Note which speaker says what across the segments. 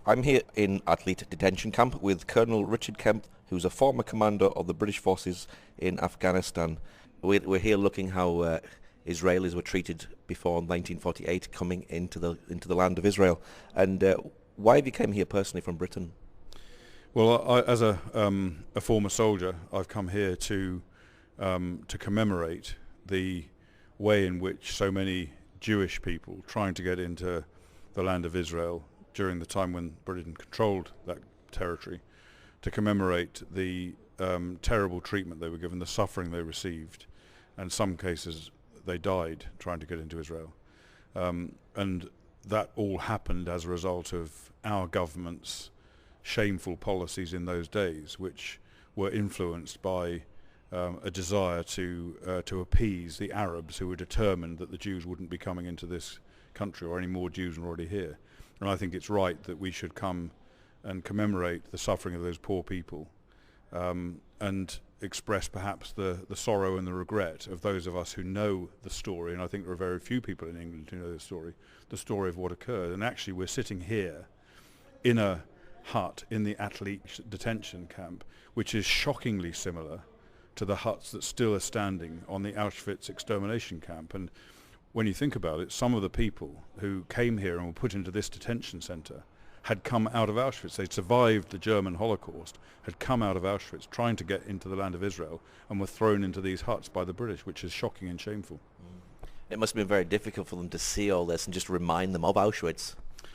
Speaker 1: I'm here in athlete detention camp with Colonel Richard Kemp, who's a former commander of the British forces in Afghanistan. We're here looking how Israelis were treated before 1948, coming into the land of Israel. And why have you came here personally from Britain?
Speaker 2: Well, as a former soldier, I've come here to commemorate the way in which so many Jewish people trying to get into the land of Israel during the time when Britain controlled that territory, to commemorate the terrible treatment they were given, the suffering they received, and in some cases they died trying to get into Israel. And that all happened as a result of our government's shameful policies in those days, which were influenced by a desire to appease the Arabs, who were determined that the Jews wouldn't be coming into this country, or any more Jews were already here. And I think it's right that we should come and commemorate the suffering of those poor people, and express perhaps the sorrow and the regret of those of us who know the story. And I think there are very few people in England who know the story of what occurred. And actually we're sitting here in a hut in the athlete detention camp, which is shockingly similar to the huts that still are standing on the Auschwitz extermination camp. And when you think about it, some of the people who came here and were put into this detention center had come out of Auschwitz. They'd survived the German Holocaust, had come out of Auschwitz trying to get into the land of Israel, and were thrown into these huts by the British, which is shocking and shameful.
Speaker 1: It must have been very difficult for them to see all this and just remind them of Auschwitz.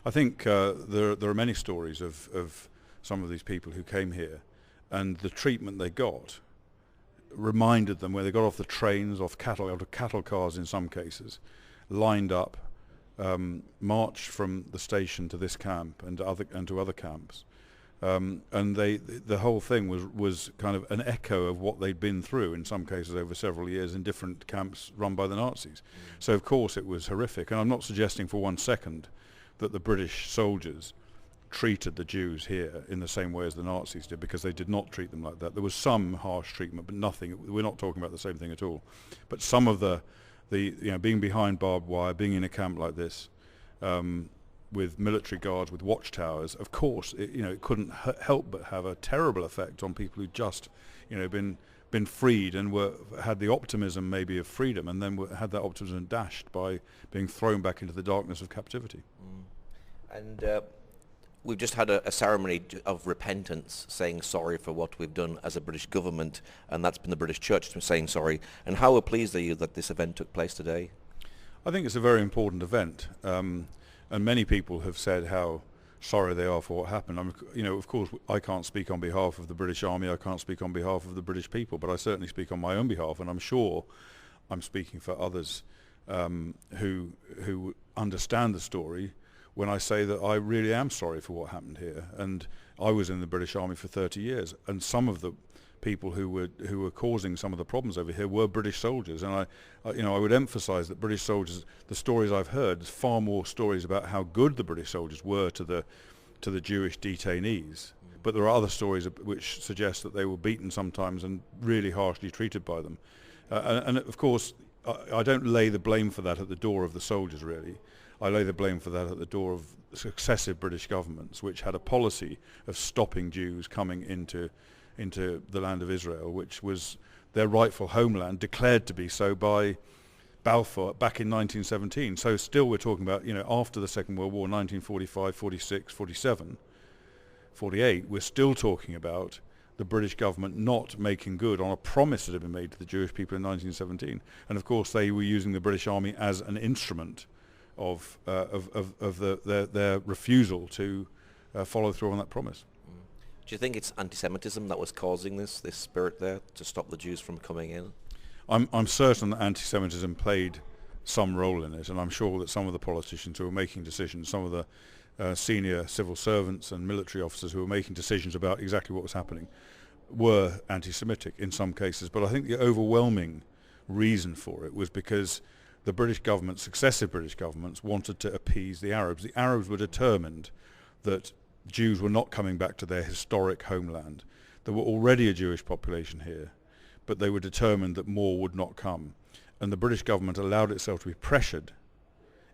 Speaker 2: I think there are many stories of some of these people who came here, and the treatment they got reminded them, where they got off the trains, out of cattle cars in some cases, lined up, marched from the station to this camp and to other camps, and the whole thing was kind of an echo of what they'd been through in some cases over several years in different camps run by the Nazis. So of course it was horrific, and I'm not suggesting for 1 second that the British soldiers treated the Jews here in the same way as the Nazis did, because they did not treat them like that. There was some harsh treatment, but nothing. We're not talking about the same thing at all. But some of the being behind barbed wire, being in a camp like this, with military guards, with watchtowers, of course, it couldn't help but have a terrible effect on people who just, been freed and had the optimism maybe of freedom, and then had that optimism dashed by being thrown back into the darkness of captivity.
Speaker 1: And we've just had a ceremony of repentance, saying sorry for what we've done as a British government, and that's been the British Church saying sorry. And how pleased are you that this event took place today?
Speaker 2: I think it's a very important event, and many people have said how sorry they are for what happened. Of course, I can't speak on behalf of the British Army, I can't speak on behalf of the British people, but I certainly speak on my own behalf, and I'm sure I'm speaking for others who understand the story when I say that I really am sorry for what happened here. And I was in the British Army for 30 years, and some of the people who were causing some of the problems over here were British soldiers. And I would emphasize that British soldiers, the stories I've heard, there's far more stories about how good the British soldiers were to the Jewish detainees. But there are other stories which suggest that they were beaten sometimes and really harshly treated by them. And of course, I don't lay the blame for that at the door of the soldiers, really. I lay the blame for that at the door of successive British governments, which had a policy of stopping Jews coming into the land of Israel, which was their rightful homeland, declared to be so by Balfour back in 1917. So still we're talking about, after the Second World War, 1945, 46, 47, 48, we're still talking about the British government not making good on a promise that had been made to the Jewish people in 1917. And of course they were using the British Army as an instrument of their refusal to follow through on that promise.
Speaker 1: Do you think it's anti-Semitism that was causing this spirit there to stop the Jews from coming in?
Speaker 2: I'm certain that anti-Semitism played some role in it, and I'm sure that some of the politicians who were making decisions, some of the senior civil servants and military officers who were making decisions about exactly what was happening, were anti-Semitic in some cases. But I think the overwhelming reason for it was because the British government, successive British governments, wanted to appease the Arabs. The Arabs were determined that Jews were not coming back to their historic homeland. There were already a Jewish population here, but they were determined that more would not come. And the British government allowed itself to be pressured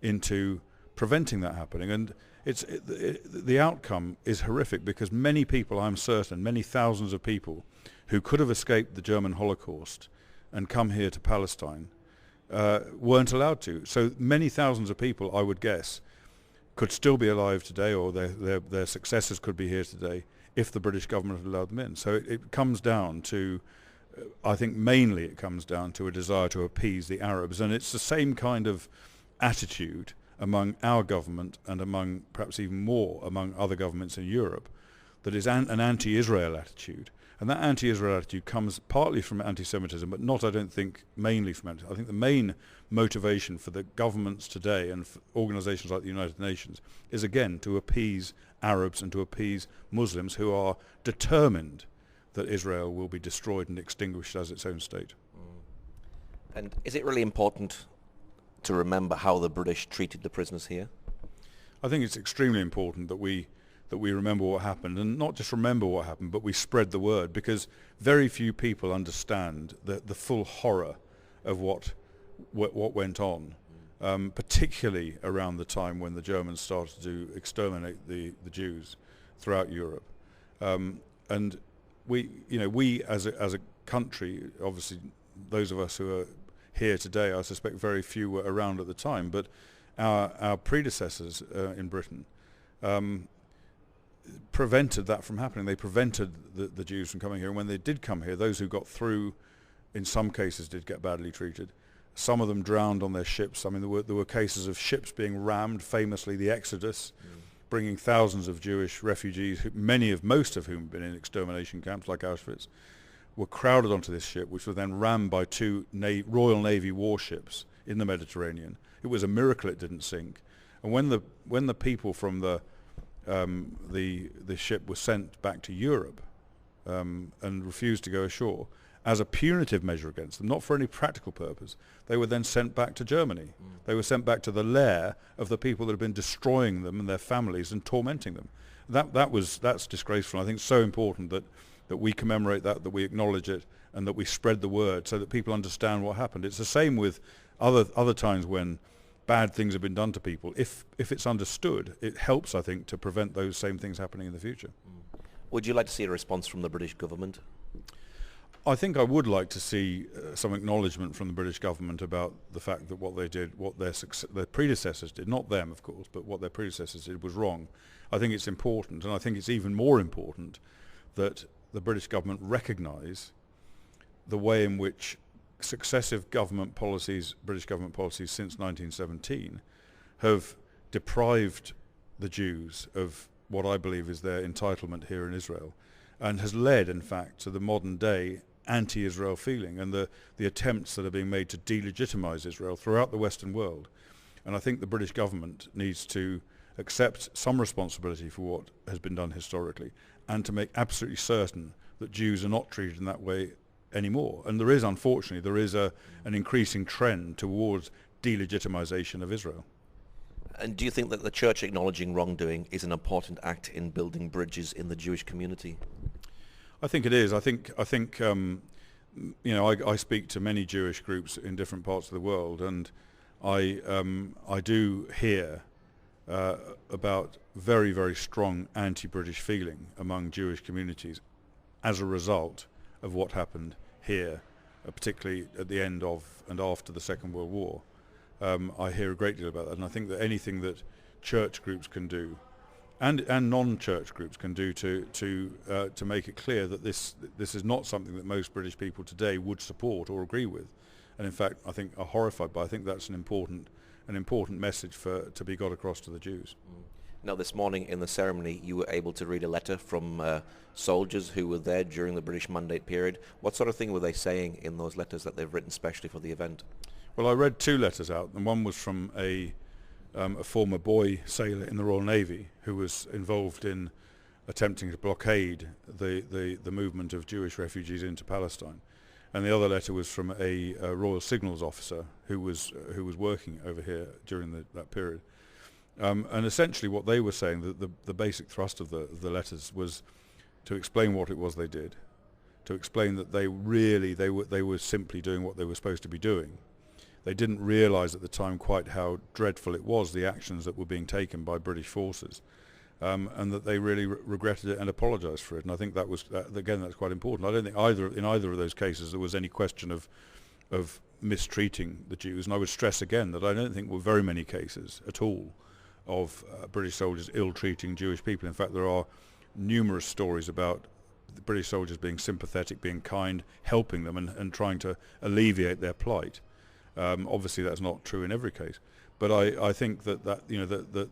Speaker 2: into preventing that happening. And the outcome is horrific, because many people, I'm certain, many thousands of people who could have escaped the German Holocaust and come here to Palestine weren't allowed to. So many thousands of people, I would guess, could still be alive today, or their successors could be here today if the British government had allowed them in. So it comes down to, I think mainly it comes down to a desire to appease the Arabs. And it's the same kind of attitude among our government, and among, perhaps even more, among other governments in Europe, that is an anti-Israel attitude. And that anti-Israel attitude comes partly from anti-Semitism, but not, I don't think, mainly from anti-Semitism. I think the main motivation for the governments today and for organizations like the United Nations is, again, to appease Arabs and to appease Muslims who are determined that Israel will be destroyed and extinguished as its own state.
Speaker 1: And is it really important to remember how the British treated the prisoners here?
Speaker 2: I think it's extremely important that we remember what happened, and not just remember what happened, but we spread the word, because very few people understand the full horror of what went on, particularly around the time when the Germans started to exterminate the Jews throughout Europe. And we as a country, obviously those of us who are here today, I suspect very few were around at the time, but our predecessors in Britain prevented that from happening. They prevented the Jews from coming here, and when they did come here, those who got through, in some cases, did get badly treated. Some of them drowned on their ships. I mean, there were cases of ships being rammed, famously the Exodus, bringing thousands of Jewish refugees, most of whom had been in extermination camps like Auschwitz, were crowded onto this ship, which was then rammed by two Royal Navy warships in the Mediterranean. It was a miracle it didn't sink. And when the people from the ship was sent back to Europe and refused to go ashore, as a punitive measure against them, not for any practical purpose, they were then sent back to Germany. They were sent back to the lair of the people that had been destroying them and their families and tormenting them. That's disgraceful. I think it's so important that we commemorate that we acknowledge it, and that we spread the word so that people understand what happened. It's the same with other times when bad things have been done to people. If it's understood, it helps, I think, to prevent those same things happening in the future.
Speaker 1: Would you like to see a response from the British government?
Speaker 2: I think I would like to see some acknowledgement from the British government about the fact that what they did, what their predecessors did, not them, of course, but what their predecessors did was wrong. I think it's important, and I think it's even more important that the British government recognise the way in which successive government policies, British government policies since 1917, have deprived the Jews of what I believe is their entitlement here in Israel, and has led, in fact, to the modern day anti-Israel feeling and the attempts that are being made to delegitimise Israel throughout the Western world. And I think the British government needs to accept some responsibility for what has been done historically, and to make absolutely certain that Jews are not treated in that way anymore. And there is, unfortunately, an increasing trend towards delegitimisation of Israel.
Speaker 1: And do you think that the church acknowledging wrongdoing is an important act in building bridges in the Jewish community?
Speaker 2: I think it is. I think I speak to many Jewish groups in different parts of the world, and I do hear about very, very strong anti-British feeling among Jewish communities as a result of what happened here, particularly at the end of and after the Second World War. I hear a great deal about that, and I think that anything that church groups can do, and non-church groups can do to make it clear that this is not something that most British people today would support or agree with, and in fact I think are horrified by. I think that's an important message to be got across to the Jews.
Speaker 1: Now, this morning in the ceremony, you were able to read a letter from soldiers who were there during the British Mandate period. What sort of thing were they saying in those letters that they've written specially for the event?
Speaker 2: Well, I read two letters out, and one was from a former boy sailor in the Royal Navy who was involved in attempting to blockade the movement of Jewish refugees into Palestine, and the other letter was from a Royal Signals officer who was working over here during that period. And essentially what they were saying, the basic thrust of the letters was to explain what it was they did, to explain that they were simply doing what they were supposed to be doing. they didn't realise at the time quite how dreadful it was, the actions that were being taken by British forces, and that they really regretted it and apologised for it. And I think that was, again, that's quite important. I don't think in either of those cases there was any question of mistreating the Jews. And I would stress again that I don't think there were very many cases at all of British soldiers ill-treating Jewish people. In fact, there are numerous stories about the British soldiers being sympathetic, being kind, helping them and trying to alleviate their plight. Obviously that's not true in every case, but I think that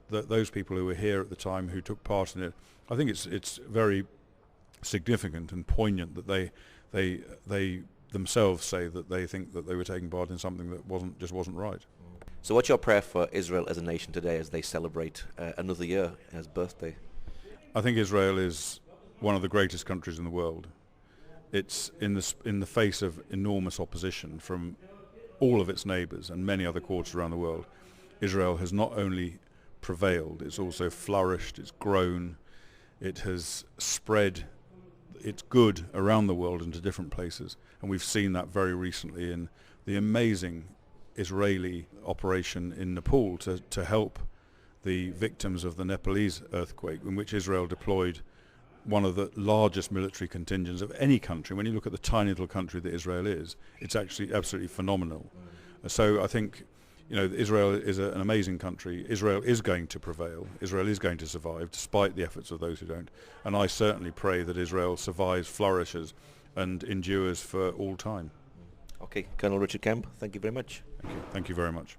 Speaker 2: those people who were here at the time, who took part in it, I think it's very significant and poignant that they themselves say that they think that they were taking part in something that wasn't right.
Speaker 1: So what's your prayer for Israel as a nation today as they celebrate another year as birthday?
Speaker 2: I think Israel is one of the greatest countries in the world. It's in the face of enormous opposition from all of its neighbours and many other quarters around the world. Israel has not only prevailed, it's also flourished, it's grown, it has spread its good around the world into different places. And we've seen that very recently in the amazing Israeli operation in Nepal to help the victims of the Nepalese earthquake, in which Israel deployed one of the largest military contingents of any country. When you look at the tiny little country that Israel is, it's actually absolutely phenomenal. So I think, Israel is an amazing country. Israel is going to prevail. Israel is going to survive, despite the efforts of those who don't. And I certainly pray that Israel survives, flourishes, and endures for all time.
Speaker 1: Okay, Colonel Richard Kemp, thank you very much.
Speaker 2: Thank you very much.